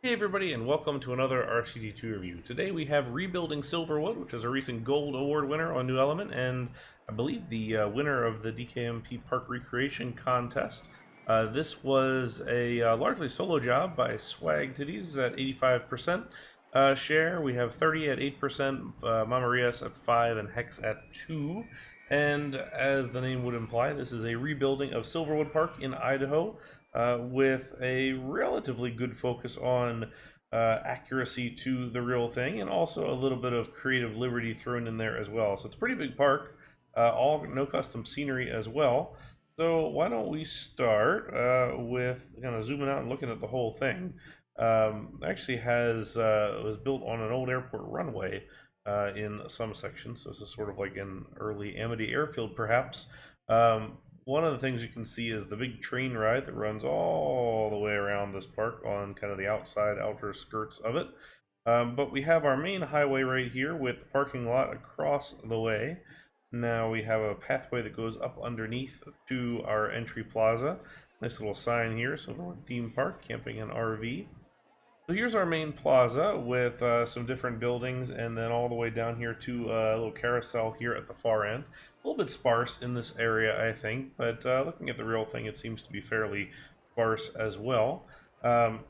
Hey everybody, and welcome to another RCT2 review. Today we have Rebuilding Silverwood, which is a recent Gold Award winner on New Element, and I believe the winner of the DKMP Park Recreation Contest. This was a largely solo job by Swagtitties at 85% share. We have Therty at 8%, mamarillas at 5%, and Hex at 2%. And as the name would imply, this is a rebuilding of Silverwood Park in Idaho, with a relatively good focus on accuracy to the real thing, and also a little bit of creative liberty thrown in there as well. So it's a pretty big park, all no custom scenery as well. So why don't we start with kind of zooming out and looking at the whole thing. Actually was built on an old airport runway in some sections, so this is sort of like an early Amity airfield perhaps. One of the things you can see is the big train ride that runs all the way around this park on kind of the outer skirts of it. But we have our main highway right here with the parking lot across the way. Now we have a pathway that goes up underneath to our entry plaza. Nice little sign here, Silverwood Theme Park, camping and RV. So here's our main plaza with some different buildings, and then all the way down here to a little carousel here at the far end. A little bit sparse in this area, I think, but looking at the real thing, it seems to be fairly sparse as well.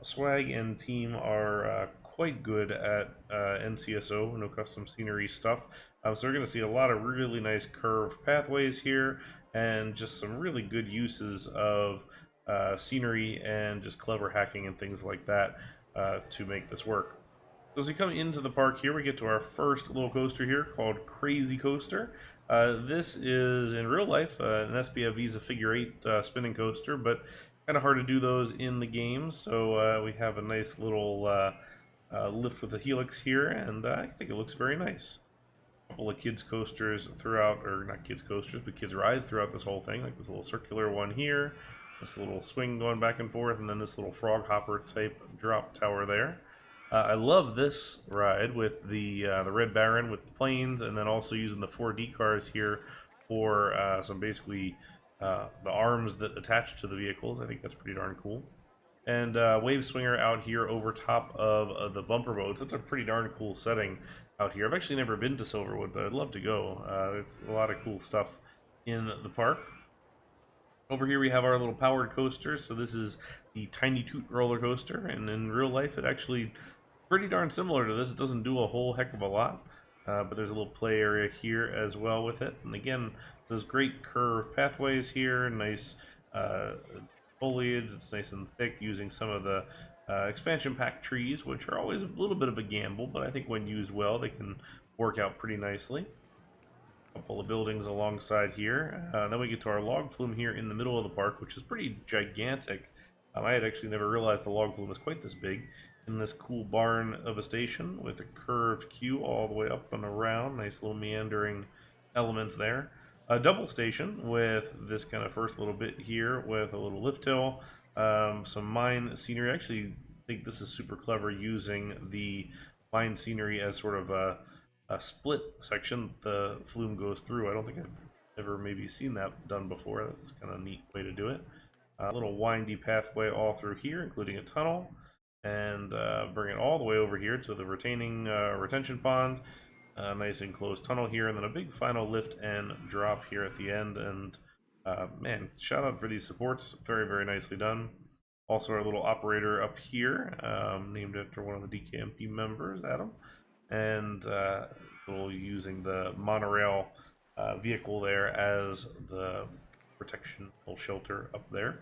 Swag and team are quite good at NCSO, no custom scenery stuff. So we're going to see a lot of really nice curved pathways here, and just some really good uses of scenery and just clever hacking and things like that. To make this work. So as we come into the park here, we get to our first little coaster here called Crazy Coaster. This is in real life an SBF Visa figure 8 spinning coaster, but kind of hard to do those in the game. So we have a nice little lift with the helix here, and I think it looks very nice. A couple of kids coasters throughout, or not kids coasters, but kids rides throughout this whole thing, like this little circular one here. This little swing going back and forth, and then this little frog hopper type drop tower there. I love this ride with the Red Baron with the planes, and then also using the 4D cars here for some basically the arms that attach to the vehicles. I think that's pretty darn cool. And Wave Swinger out here over top of the bumper boats. It's a pretty darn cool setting out here. I've actually never been to Silverwood, but I'd love to go. It's a lot of cool stuff in the park. Over here we have our little powered coaster. So this is the Tiny Toot roller coaster, and in real life it actually pretty darn similar to this. It doesn't do a whole heck of a lot, but there's a little play area here as well with it. And again, those great curved pathways here, nice foliage. It's nice and thick, using some of the expansion pack trees, which are always a little bit of a gamble, but I think when used well they can work out pretty nicely. Couple of buildings alongside here. Then we get to our log flume here in the middle of the park, which is pretty gigantic. I had actually never realized the log flume was quite this big. In this cool barn of a station with a curved queue all the way up and around. Nice little meandering elements there. A double station with this kind of first little bit here with a little lift hill. Some mine scenery. I actually think this is super clever, using the mine scenery as sort of a split section the flume goes through. I don't think I've ever maybe seen that done before. That's kind of a neat way to do it. A little windy pathway all through here, including a tunnel, and bring it all the way over here to the retention pond. Nice enclosed tunnel here, and then a big final lift and drop here at the end. And man, shout out for these supports. Very, very nicely done. Also our little operator up here, named after one of the DKMP members, Adam. And using the monorail vehicle there as the protection shelter up there.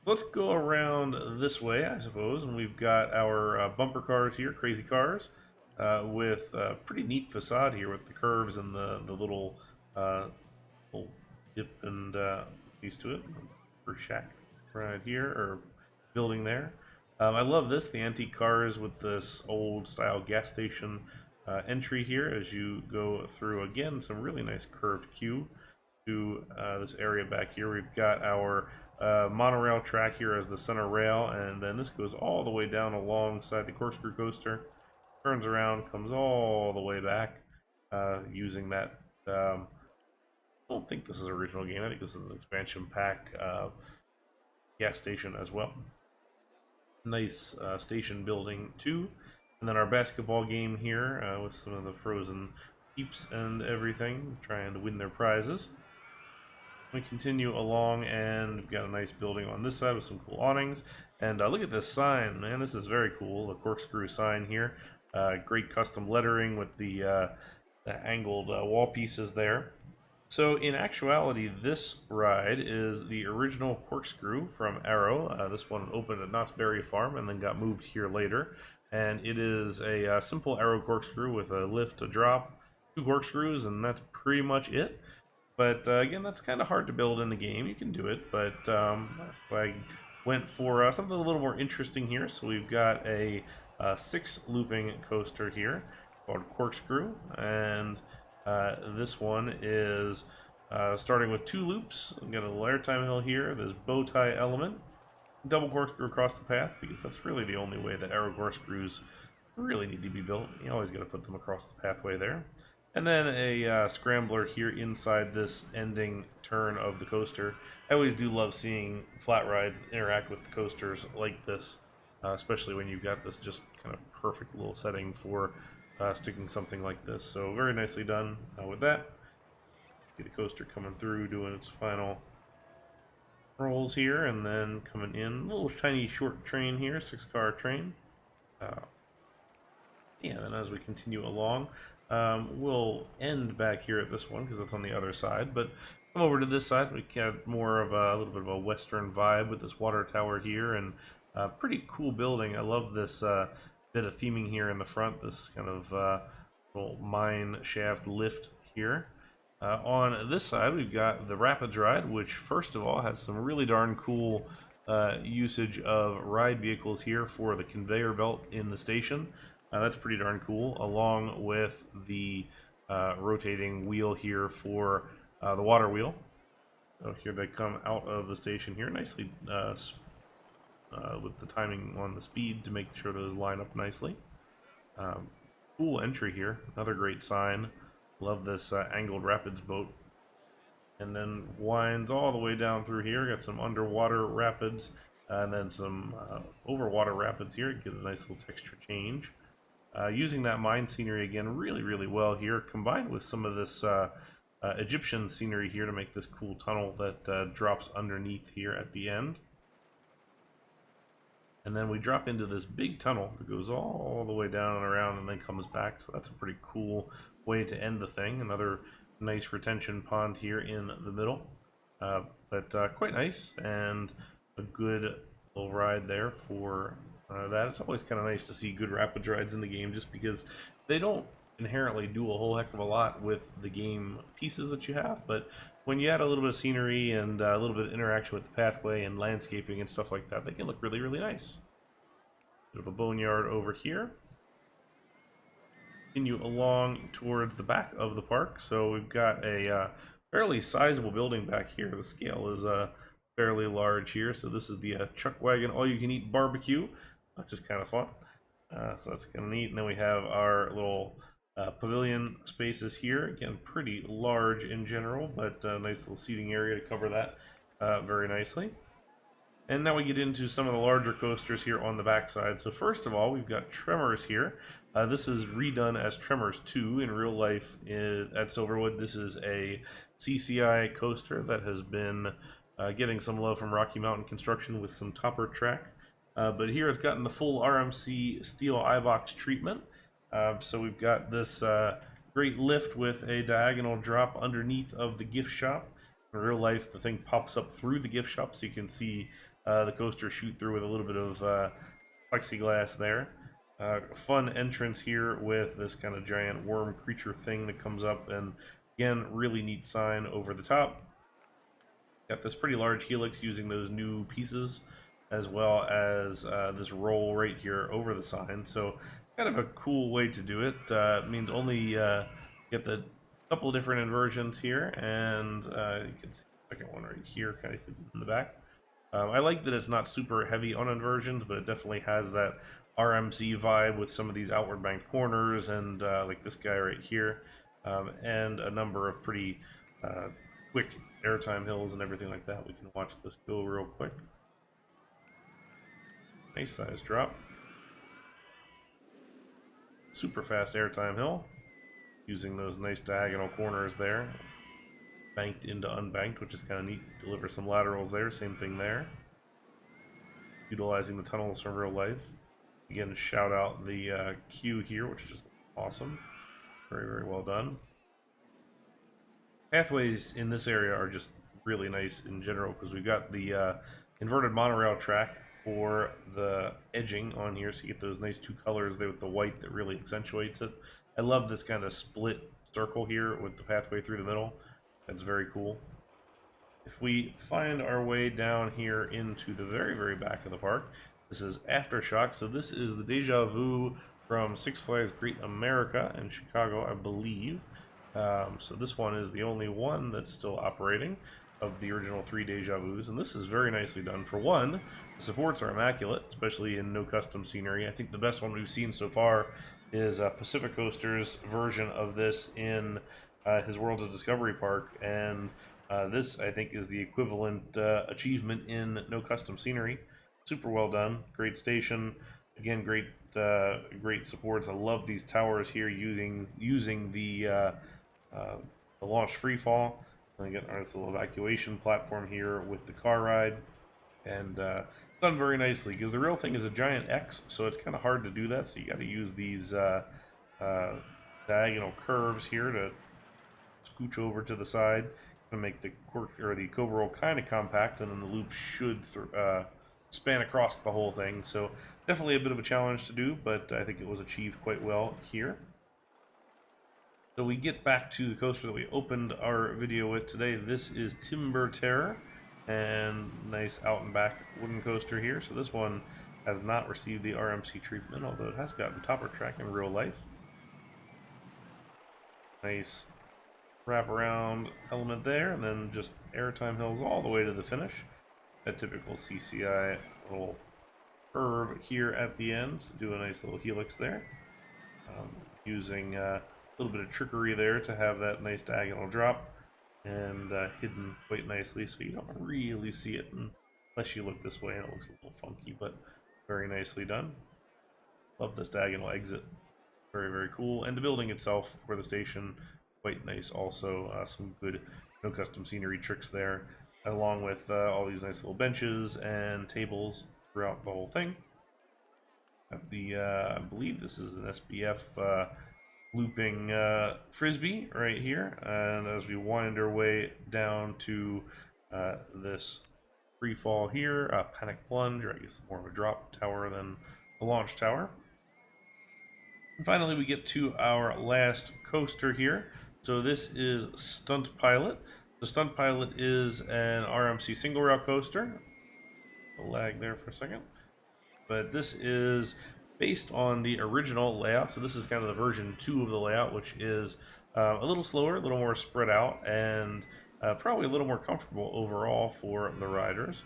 Let's go around this way, I suppose, and we've got our bumper cars here, crazy cars, with a pretty neat facade here with the curves and the little dip and piece to it. For shack right here, or building there. I love this, the antique cars with this old style gas station entry here as you go through. Again, some really nice curved queue to this area back here. We've got our monorail track here as the center rail, and then this goes all the way down alongside the corkscrew coaster, turns around, comes all the way back, using that. I don't think this is an original game. I think this is an expansion pack gas station as well. Nice station building too. And then our basketball game here with some of the frozen peeps and everything, trying to win their prizes. We continue along, and we've got a nice building on this side with some cool awnings. And look at this sign, man. This is very cool. The corkscrew sign here. Great custom lettering with the angled wall pieces there. So in actuality, this ride is the original corkscrew from Arrow. This one opened at Knott's Berry Farm and then got moved here later. And it is a simple Arrow corkscrew with a lift, a drop, 2 corkscrews, and that's pretty much it. But again, that's kind of hard to build in the game. You can do it, but so I went for something a little more interesting here. So we've got a 6 looping coaster here called Corkscrew, and this one is starting with 2 loops. I've got a little airtime hill here, this bow tie element, double corkscrew across the path, because that's really the only way that Arrow corkscrews really need to be built. You always got to put them across the pathway there. And then a scrambler here inside this ending turn of the coaster. I always do love seeing flat rides interact with the coasters like this, especially when you've got this just kind of perfect little setting for sticking something like this. So very nicely done with that. See the coaster coming through, doing its final rolls here, and then coming in. A little tiny short train here, 6-car train. Yeah, then as we continue along, we'll end back here at this one because that's on the other side. But come over to this side, we get more of a little bit of a western vibe with this water tower here, and a pretty cool building. I love this bit of theming here in the front, this kind of little mine shaft lift here. On this side, we've got the Rapids ride, which first of all has some really darn cool usage of ride vehicles here for the conveyor belt in the station. That's pretty darn cool, along with the rotating wheel here for the water wheel. So here they come out of the station here, nicely with the timing on the speed to make sure those line up nicely. Cool entry here, another great sign. Love this angled rapids boat. And then winds all the way down through here. Got some underwater rapids and then some overwater rapids here. Get a nice little texture change. Using that mine scenery again really well here, combined with some of this Egyptian scenery here to make this cool tunnel that drops underneath here at the end. And then we drop into this big tunnel that goes all the way down and around and then comes back. So that's a pretty cool way to end the thing. Another nice retention pond here in the middle. But quite nice, and a good little ride there for that. It's always kind of nice to see good rapids rides in the game, just because they don't inherently do a whole heck of a lot with the game pieces that you have, but when you add a little bit of scenery and a little bit of interaction with the pathway and landscaping and stuff like that, they can look really nice. Bit of a boneyard over here. Continue along towards the back of the park. So we've got a fairly sizable building back here. The scale is fairly large here. So this is the Chuck Wagon all-you-can-eat barbecue, which is kind of fun. So that's kind of neat. And then we have our little pavilion spaces here. Again, pretty large in general, but a nice little seating area to cover that very nicely. And now we get into some of the larger coasters here on the backside. So first of all, we've got Tremors here. This is redone as Tremors 2 in real life at Silverwood. This is a CCI coaster that has been getting some love from Rocky Mountain Construction with some topper track. But here it's gotten the full RMC steel iBox treatment. So we've got this great lift with a diagonal drop underneath of the gift shop. In real life, the thing pops up through the gift shop, so you can see the coaster shoot through with a little bit of plexiglass there. Fun entrance here with this kind of giant worm creature thing that comes up, and again, really neat sign over the top. Got this pretty large helix using those new pieces, as well as this roll right here over the sign. So kind of a cool way to do it. It means only get the couple of different inversions here, and you can see the second one right here, kind of in the back. I like that it's not super heavy on inversions, but it definitely has that RMC vibe with some of these outward banked corners, and like this guy right here, and a number of pretty quick airtime hills and everything like that. We can watch this go real quick. Nice size drop. Super fast airtime hill, using those nice diagonal corners there. Banked into unbanked, which is kind of neat. Deliver some laterals there, same thing there. Utilizing the tunnels from real life. Again, shout out the queue here, which is just awesome. Very, very well done. Pathways in this area are just really nice in general because we've got the inverted monorail track for the edging on here, so you get those nice two colors there with the white that really accentuates it. I love this kind of split circle here with the pathway through the middle. That's very cool. If we find our way down here into the very, very back of the park, this is Aftershock. So this is the Deja Vu from Six Flags Great America in Chicago, I believe. So this one is the only one that's still operating of the original 3 Deja Vus, and this is very nicely done. For one, the supports are immaculate, especially in no custom scenery. I think the best one we've seen so far is Pacific Coaster's version of this in his Worlds of Discovery Park, and this, I think, is the equivalent achievement in no custom scenery. Super well done. Great station. Again, great great supports. I love these towers here using the launch free fall. And again, this little evacuation platform here with the car ride. And done very nicely because the real thing is a giant X, so it's kind of hard to do that. So you got to use these diagonal curves here to scooch over to the side to make the cobra roll kind of compact, and then the loop should span across the whole thing. So definitely a bit of a challenge to do, but I think it was achieved quite well here. So we get back to the coaster that we opened our video with today. This is Timber Terror, and nice out and back wooden coaster here. So this one has not received the RMC treatment, although it has gotten topper track in real life. Nice wraparound element there, and then just airtime hills all the way to the finish. A typical CCI little curve here at the end to do a nice little helix there. Using a little bit of trickery there to have that nice diagonal drop, and hidden quite nicely so you don't really see it unless you look this way, and it looks a little funky, but very nicely done. Love this diagonal exit. Very, very cool. And the building itself for the station, quite nice also. Some good no custom scenery tricks there, along with all these nice little benches and tables throughout the whole thing. I believe this is an SBF looping frisbee right here, and as we wind our way down to this free fall here, panic plunge, or I guess more of a drop tower than a launch tower. And finally, we get to our last coaster here. So this is Stunt Pilot. The Stunt Pilot is an RMC single rail coaster. A lag there for a second. But this is based on the original layout. So this is kind of the version 2 of the layout, which is a little slower, a little more spread out, and probably a little more comfortable overall for the riders.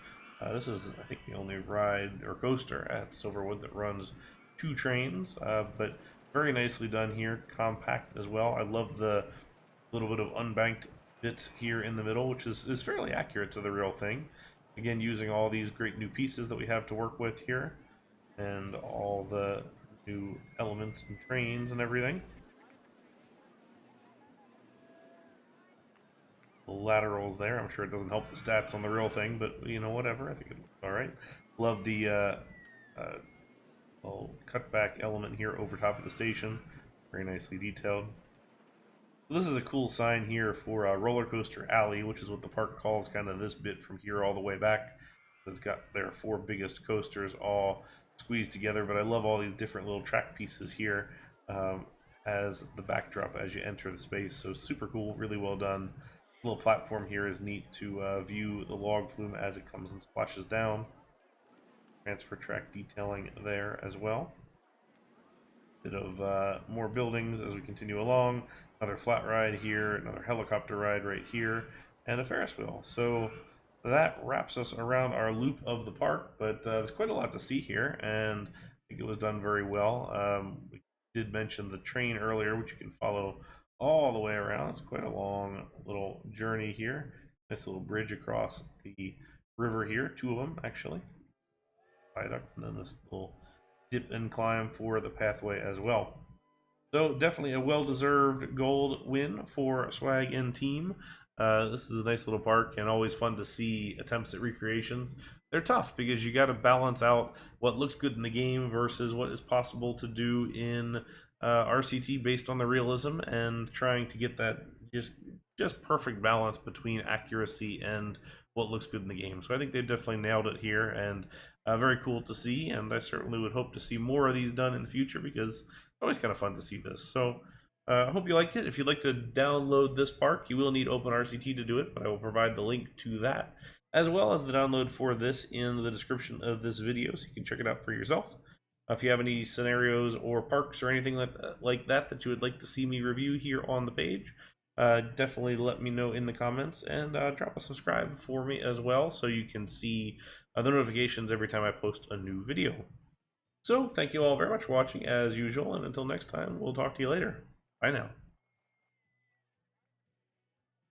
This is, I think, the only ride or coaster at Silverwood that runs 2 trains, but very nicely done here, compact as well. I love the little bit of unbanked bits here in the middle, which is fairly accurate to the real thing. Again, using all these great new pieces that we have to work with here, and all the new elements and trains and everything. The laterals there, I'm sure it doesn't help the stats on the real thing, but you know, whatever, I think it looks alright. Love the little cutback element here over top of the station, very nicely detailed. So this is a cool sign here for Roller Coaster Alley, which is what the park calls kind of this bit from here all the way back. It's got their 4 biggest coasters all squeezed together, but I love all these different little track pieces here as the backdrop as you enter the space. So super cool, really well done. The little platform here is neat to view the log flume as it comes and splashes down. Transfer track detailing there as well. Bit of more buildings as we continue along. Another flat ride here, another helicopter ride right here, and a Ferris wheel. So that wraps us around our loop of the park, but there's quite a lot to see here, and I think it was done very well. We did mention the train earlier, which you can follow all the way around. It's quite a long little journey here. Nice little bridge across the river here, 2 of them actually. viaduct, and then this little dip and climb for the pathway as well. So definitely a well-deserved gold win for Swag and team. This is a nice little park and always fun to see attempts at recreations. They're tough because you got to balance out what looks good in the game versus what is possible to do in RCT based on the realism, and trying to get that just perfect balance between accuracy and what looks good in the game. So I think they've definitely nailed it here, and very cool to see, and I certainly would hope to see more of these done in the future because it's always kind of fun to see this. So I hope you liked it. If you'd like to download this park, you will need OpenRCT to do it, but I will provide the link to that, as well as the download for this in the description of this video, so you can check it out for yourself. If you have any scenarios or parks or anything like that you would like to see me review here on the page, definitely let me know in the comments, and drop a subscribe for me as well so you can see the notifications every time I post a new video. So thank you all very much for watching as usual, and until next time, we'll talk to you later. Bye now.